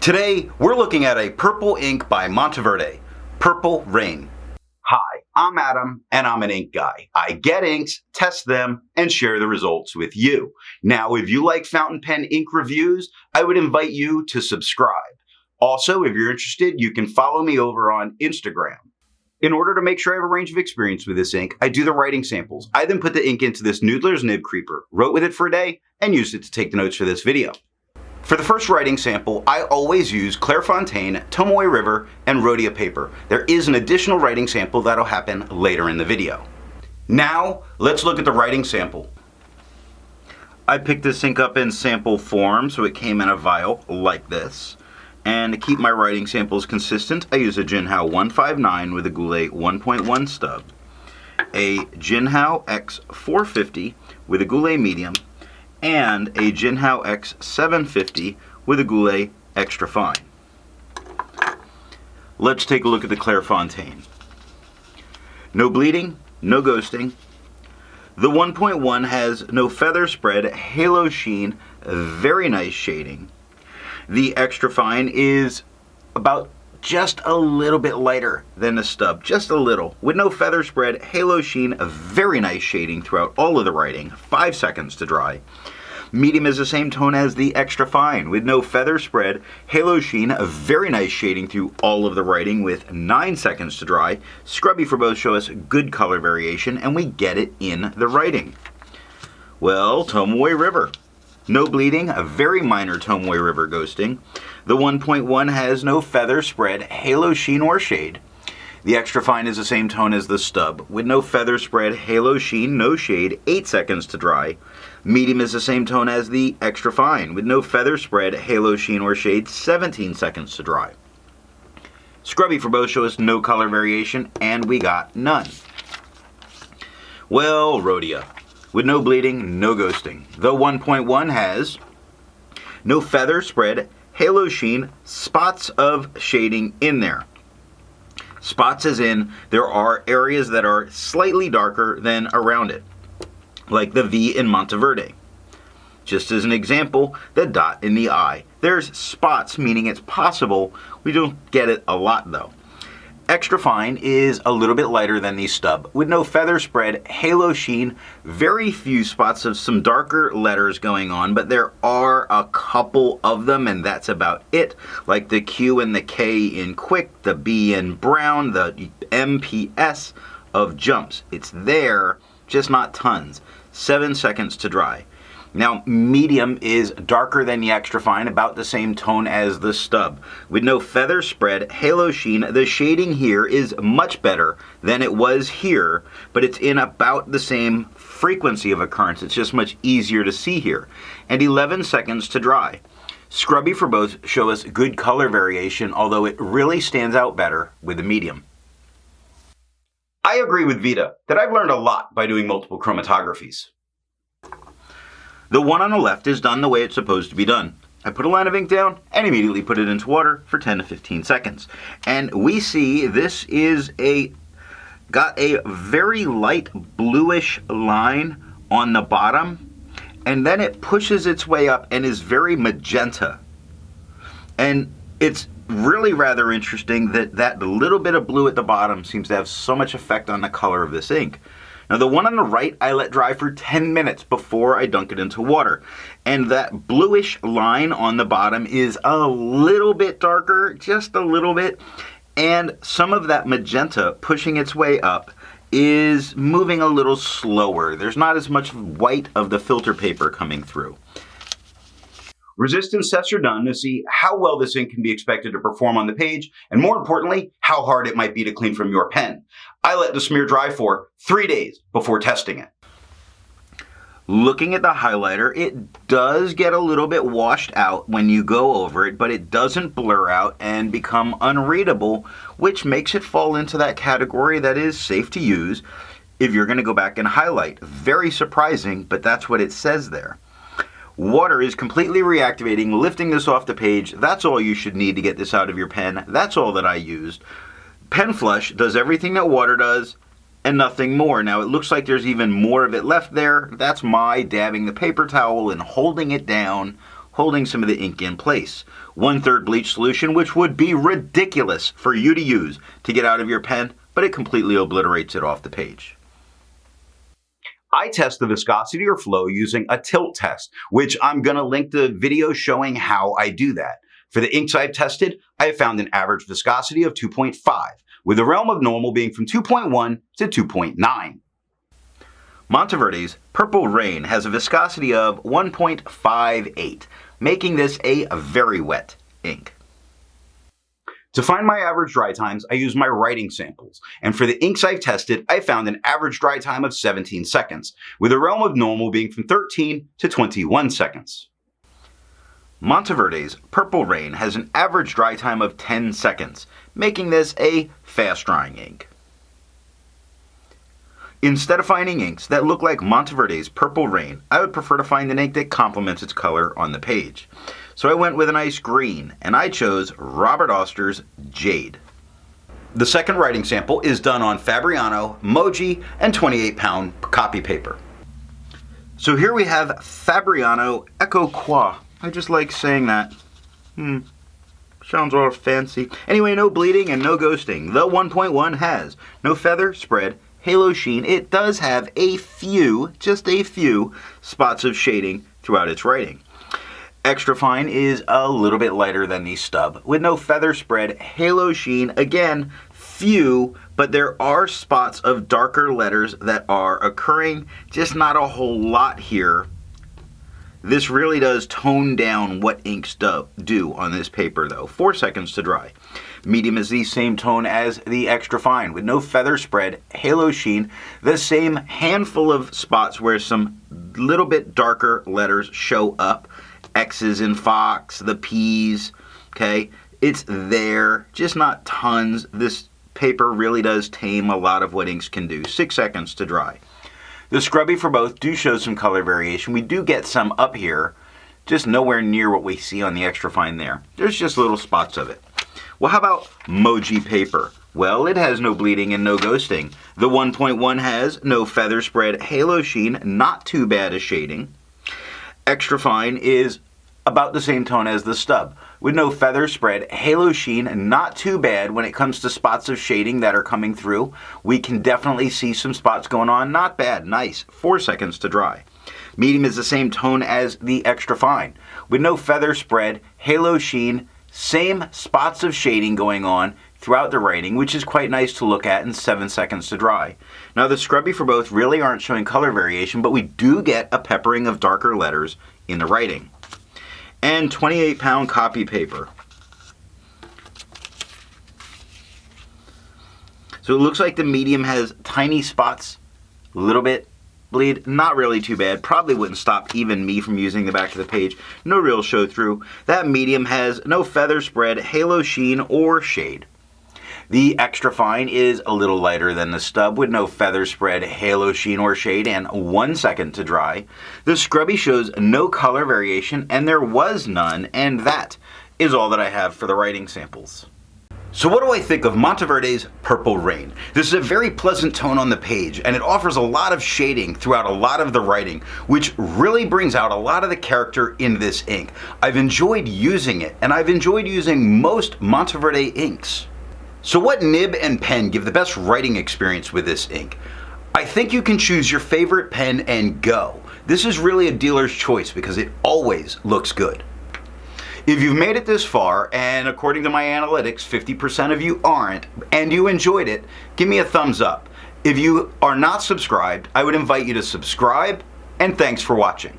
Today, we're looking at a purple ink by Monteverde Purple Reign. Hi, I'm Adam, and I'm an ink guy. I get inks, test them, and share the results with you. Now, if you like fountain pen ink reviews, I would invite you to subscribe. Also, if you're interested, you can follow me over on Instagram. In order to make sure I have a range of experience with this ink, I do the writing samples. I then put the ink into this Noodler's Nib Creeper, wrote with it for a day, and used it to take the notes for this video. For the first writing sample, I always use Clairfontaine, Tomoe River, and Rhodia paper. There is an additional writing sample that'll happen later in the video. Now, let's look at the writing sample. I picked this ink up in sample form, so it came in a vial like this. And to keep my writing samples consistent, I use a Jinhao 159 with a Goulet 1.1 stub, a Jinhao X450 with a Goulet medium, and a Jinhao X750 with a Goulet extra fine. Let's take a look at the Clairfontaine. No bleeding, no ghosting. The 1.1 has no feather spread, halo sheen, very nice shading. The extra fine is about just a little bit lighter than the stub, just a little, with no feather spread, halo sheen, a very nice shading throughout all of the writing, 5 seconds to dry. Medium is the same tone as the extra fine, with no feather spread, halo sheen, a very nice shading through all of the writing with 9 seconds to dry. Scrubby for both show us good color variation, and we get it in the writing. Well, Tomoe River. No bleeding, a very minor Tomoe River ghosting. The 1.1 has no feather spread, halo sheen, or shade. The extra fine is the same tone as the stub, with no feather spread, halo sheen, no shade, 8 seconds to dry. Medium is the same tone as the extra fine, with no feather spread, halo sheen, or shade, 17 seconds to dry. Scrubby for both show us no color variation, and we got none. Well, Rhodia. With no bleeding, no ghosting. The 1.1 has no feather spread, halo sheen, spots of shading in there. Spots as in there are areas that are slightly darker than around it, like the V in Monteverde. Just as an example, the dot in the eye. There's spots, meaning it's possible. We don't get it a lot though. Extra fine is a little bit lighter than the stub, with no feather spread, halo sheen, very few spots of some darker letters going on, but there are a couple of them, and that's about it, like the Q and the K in quick, the B in brown, the MPS of jumps. It's there, just not tons. 7 seconds to dry. Now, medium is darker than the extra fine, about the same tone as the stub. With no feather spread, halo sheen, the shading here is much better than it was here, but it's in about the same frequency of occurrence. It's just much easier to see here. And 11 seconds to dry. Scrubby for both show us good color variation, although it really stands out better with the medium. I agree with Vita that I've learned a lot by doing multiple chromatographies. The one on the left is done the way it's supposed to be done. I put a line of ink down and immediately put it into water for 10 to 15 seconds. And we see this is got a very light bluish line on the bottom, and then it pushes its way up and is very magenta. And it's really rather interesting that little bit of blue at the bottom seems to have so much effect on the color of this ink. Now the one on the right I let dry for 10 minutes before I dunk it into water. And that bluish line on the bottom is a little bit darker, just a little bit. And some of that magenta pushing its way up is moving a little slower. There's not as much white of the filter paper coming through. Resistance tests are done to see how well this ink can be expected to perform on the page, and more importantly, how hard it might be to clean from your pen. I let the smear dry for 3 days before testing it. Looking at the highlighter, it does get a little bit washed out when you go over it, but it doesn't blur out and become unreadable, which makes it fall into that category that is safe to use if you're going to go back and highlight. Very surprising, but that's what it says there. Water is completely reactivating, lifting this off the page. That's all you should need to get this out of your pen. That's all that I used. Pen Flush does everything that water does and nothing more. Now it looks like there's even more of it left there. That's my dabbing the paper towel and holding it down, holding some of the ink in place. 1/3 bleach solution, which would be ridiculous for you to use to get out of your pen, but it completely obliterates it off the page. I test the viscosity or flow using a tilt test, which I'm going to link the video showing how I do that. For the inks I've tested, I have found an average viscosity of 2.5, with the realm of normal being from 2.1 to 2.9. Monteverde's Purple Reign has a viscosity of 1.58, making this a very wet ink. To find my average dry times, I use my writing samples, and for the inks I've tested, I found an average dry time of 17 seconds, with the realm of normal being from 13 to 21 seconds. Monteverde's Purple Reign has an average dry time of 10 seconds, making this a fast-drying ink. Instead of finding inks that look like Monteverde's Purple Reign, I would prefer to find an ink that complements its color on the page. So I went with a nice green, and I chose Robert Oster's Jade. The second writing sample is done on Fabriano, Moji, and 28-pound copy paper. So here we have Fabriano Echo Quoi. I just like saying that. Sounds all fancy. Anyway, no bleeding and no ghosting. The 1.1 has no feather, spread, halo sheen. It does have a few, just a few, spots of shading throughout its writing. Extra fine is a little bit lighter than the stub, with no feather spread, halo sheen, again, few, but there are spots of darker letters that are occurring, just not a whole lot here. This really does tone down what inks do on this paper though. 4 seconds to dry. Medium is the same tone as the extra fine, with no feather spread, halo sheen, the same handful of spots where some little bit darker letters show up. X's in Fox, the P's, okay? It's there, just not tons. This paper really does tame a lot of what inks can do. 6 seconds to dry. The scrubby for both do show some color variation. We do get some up here, just nowhere near what we see on the extra fine there. There's just little spots of it. Well, how about Moji paper? Well, it has no bleeding and no ghosting. The 1.1 has no feather spread, halo sheen, not too bad a shading. Extra fine is about the same tone as the stub, with no feather spread, halo sheen, not too bad when it comes to spots of shading that are coming through. We can definitely see some spots going on, not bad, nice. 4 seconds to dry. Medium is the same tone as the extra fine, with no feather spread, halo sheen, same spots of shading going on throughout the writing, which is quite nice to look at, in 7 seconds to dry. Now the scrubby for both really aren't showing color variation, but we do get a peppering of darker letters in the writing. And 28-pound copy paper. So it looks like the medium has tiny spots, a little bit bleed, not really too bad. Probably wouldn't stop even me from using the back of the page. No real show through. That medium has no feather spread, halo sheen, or shade. The extra fine is a little lighter than the stub, with no feather spread, halo sheen, or shade, and 1 second to dry. The scrubby shows no color variation, and there was none, and that is all that I have for the writing samples. So what do I think of Monteverde's Purple Reign? This is a very pleasant tone on the page, and it offers a lot of shading throughout a lot of the writing, which really brings out a lot of the character in this ink. I've enjoyed using it, and I've enjoyed using most Monteverde inks. So what nib and pen give the best writing experience with this ink? I think you can choose your favorite pen and go. This is really a dealer's choice because it always looks good. If you've made it this far, and according to my analytics, 50% of you aren't, and you enjoyed it, give me a thumbs up. If you are not subscribed, I would invite you to subscribe, and thanks for watching.